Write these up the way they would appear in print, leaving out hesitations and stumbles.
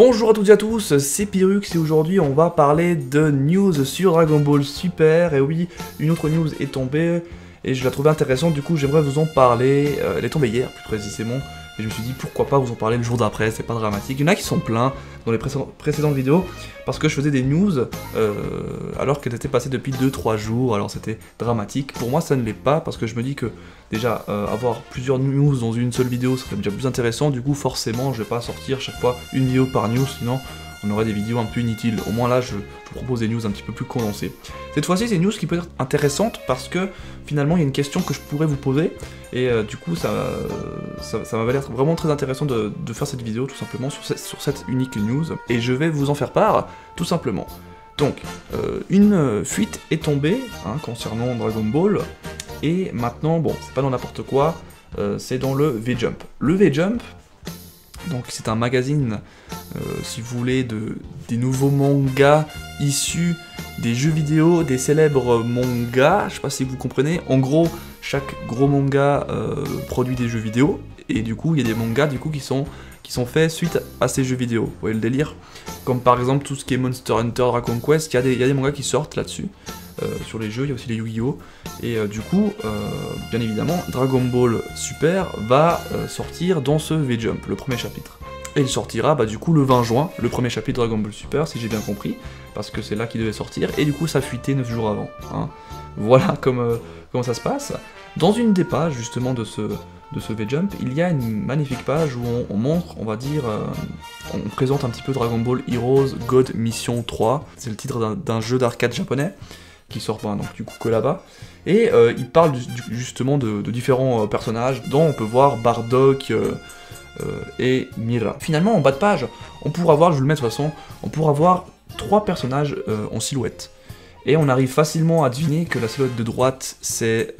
Bonjour à toutes et à tous, c'est Pyrrhux et aujourd'hui on va parler de news sur Dragon Ball Super. Et oui, une autre news est tombée et je la trouvais intéressante, du coup j'aimerais vous en parler. Elle est tombée hier plus précisément et je me suis dit pourquoi pas vous en parler le jour d'après, c'est pas dramatique. Il y en a qui sont pleins dans les précédentes vidéos parce que je faisais des news alors qu'elles étaient passées depuis 2-3 jours, alors c'était dramatique. Pour moi ça ne l'est pas parce que je me dis que déjà avoir plusieurs news dans une seule vidéo serait déjà plus intéressant, du coup forcément je vais pas sortir chaque fois une vidéo par news, sinon on aurait des vidéos un peu inutiles. Au moins là je vous propose des news un petit peu plus condensées. Cette fois-ci c'est une news qui peut être intéressante parce que finalement il y a une question que je pourrais vous poser et du coup ça m'avait l'air vraiment très intéressant de faire cette vidéo tout simplement sur cette unique news et je vais vous en faire part tout simplement. Donc une fuite est tombée concernant Dragon Ball et maintenant bon c'est pas dans n'importe quoi, c'est dans le V-Jump. Le V-Jump, donc c'est un magazine, si vous voulez, des nouveaux mangas issus des jeux vidéo, des célèbres mangas, je sais pas si vous comprenez, en gros, chaque gros manga produit des jeux vidéo, et du coup, il y a des mangas du coup, qui sont faits suite à ces jeux vidéo, vous voyez le délire? Comme par exemple tout ce qui est Monster Hunter, Dragon Quest, il y a des mangas qui sortent là-dessus, sur les jeux, il y a aussi les Yu-Gi-Oh! Et du coup, bien évidemment, Dragon Ball Super va sortir dans ce V-Jump, le premier chapitre. Et il sortira du coup le 20 juin, le premier chapitre de Dragon Ball Super, si j'ai bien compris, parce que c'est là qu'il devait sortir, et du coup ça fuitait 9 jours avant. Voilà comment ça se passe. Dans une des pages justement de ce V-Jump, il y a une magnifique page où on montre, on va dire, on présente un petit peu Dragon Ball Heroes God Mission 3, c'est le titre d'un jeu d'arcade japonais, qui sort donc du coup que là-bas, et il parle justement de différents personnages, dont on peut voir Bardock et Mira. Finalement, en bas de page, on pourra voir, je vais le mettre de toute façon, on pourra voir 3 personnages en silhouette. Et on arrive facilement à deviner que la silhouette de droite, c'est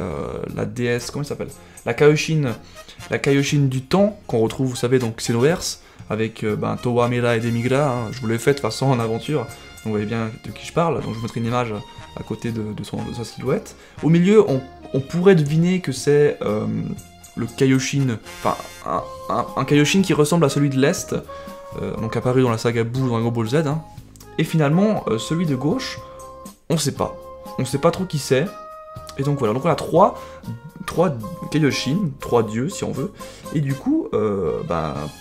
la déesse, comment elle s'appelle? La Kaioshin du temps, qu'on retrouve, vous savez, donc Xenoverse, avec Towa, Mira et Demigra, je vous l'ai fait de toute façon en aventure, donc vous voyez bien de qui je parle, donc je vous mettrai une image à côté de sa silhouette. Au milieu, on pourrait deviner que c'est le Kaioshin, enfin un Kaioshin qui ressemble à celui de l'Est, donc apparu dans la saga Buu dans Dragon Ball Z, et finalement celui de gauche, on sait pas trop qui c'est, et donc voilà, donc on a trois Kaioshin, 3 dieux si on veut, et du coup,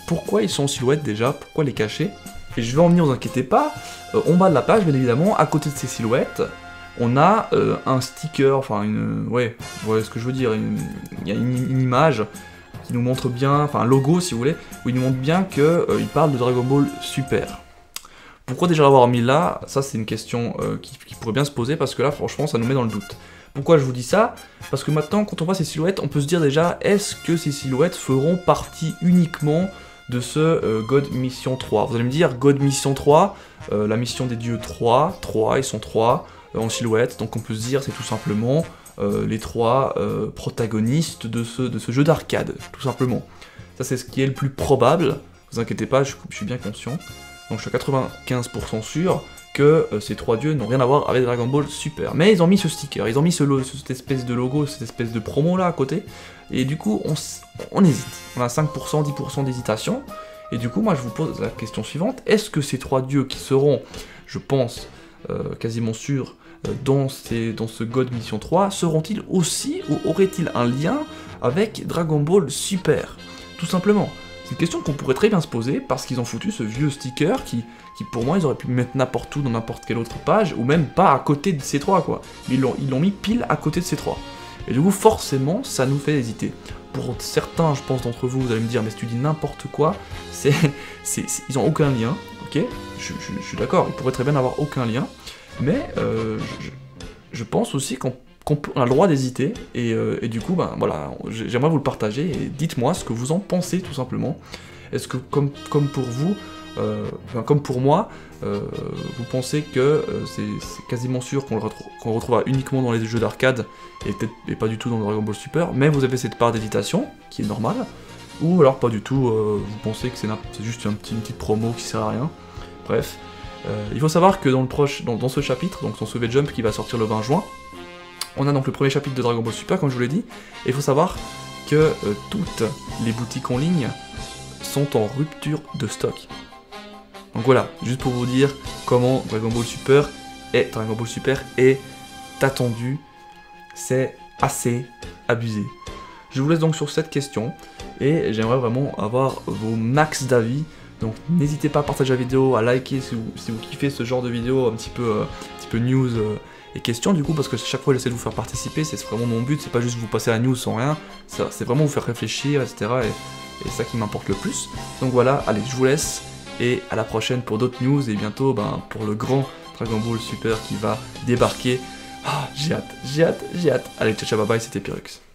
pourquoi ils sont en silhouette déjà, pourquoi les cacher? Et je vais en venir, vous inquiétez pas, en bas de la page bien évidemment, à côté de ces silhouettes, on a un sticker, enfin ouais, vous voyez ce que je veux dire, il y a une image qui nous montre bien, enfin un logo si vous voulez, où il nous montre bien qu'il parle de Dragon Ball Super. Pourquoi déjà l'avoir mis là? Ça c'est une question qui pourrait bien se poser, parce que là franchement ça nous met dans le doute. Pourquoi je vous dis ça? Parce que maintenant quand on voit ces silhouettes, on peut se dire déjà, est-ce que ces silhouettes feront partie uniquement de ce God Mission 3? Vous allez me dire, God Mission 3, la mission des dieux 3, ils sont 3, en silhouette, donc on peut se dire c'est tout simplement les 3 protagonistes de ce jeu d'arcade, tout simplement. Ça c'est ce qui est le plus probable, vous inquiétez pas, je suis bien conscient. Donc je suis à 95% sûr que ces 3 dieux n'ont rien à voir avec Dragon Ball Super. Mais ils ont mis ce sticker, ils ont mis cette espèce de logo, cette espèce de promo là à côté, et du coup on hésite. On a 5%, 10% d'hésitation, et du coup moi je vous pose la question suivante, est-ce que ces 3 dieux qui seront, je pense, quasiment sûrs, dans ce God Mission 3, seront-ils aussi, ou auraient-ils un lien avec Dragon Ball Super? Tout simplement. C'est une question qu'on pourrait très bien se poser, parce qu'ils ont foutu ce vieux sticker qui pour moi, ils auraient pu le mettre n'importe où, dans n'importe quelle autre page, ou même pas à côté de ces 3, quoi. Ils l'ont mis pile à côté de ces 3. Et du coup, forcément, ça nous fait hésiter. Pour certains, je pense, d'entre vous, vous allez me dire, mais si tu dis n'importe quoi, ils ont aucun lien, ok? Je suis d'accord, ils pourraient très bien n'avoir aucun lien, mais je pense aussi qu'on a le droit d'hésiter, et du coup, voilà, j'aimerais vous le partager, et dites-moi ce que vous en pensez, tout simplement. Est-ce que, comme pour vous, comme pour moi, vous pensez que c'est quasiment sûr qu'on le retrouvera uniquement dans les jeux d'arcade, et pas du tout dans Dragon Ball Super, mais vous avez cette part d'hésitation, qui est normale, ou alors pas du tout, vous pensez que c'est juste une petite promo qui sert à rien. Bref, il faut savoir que dans ce chapitre, donc dans ce V-Jump qui va sortir le 20 juin, on a donc le premier chapitre de Dragon Ball Super, comme je vous l'ai dit, et il faut savoir que toutes les boutiques en ligne sont en rupture de stock. Donc voilà, juste pour vous dire comment Dragon Ball Super est attendu, c'est assez abusé. Je vous laisse donc sur cette question, et j'aimerais vraiment avoir vos max d'avis. Donc n'hésitez pas à partager la vidéo, à liker si vous kiffez ce genre de vidéo un petit peu news et questions du coup, parce que chaque fois j'essaie de vous faire participer, c'est vraiment mon but, c'est pas juste vous passer la news sans rien, c'est vraiment vous faire réfléchir, etc. Et c'est ça qui m'importe le plus. Donc voilà, allez, je vous laisse, et à la prochaine pour d'autres news, et bientôt pour le grand Dragon Ball Super qui va débarquer. Ah, j'ai hâte. Allez, ciao, ciao, bye bye, c'était Pyrrhux.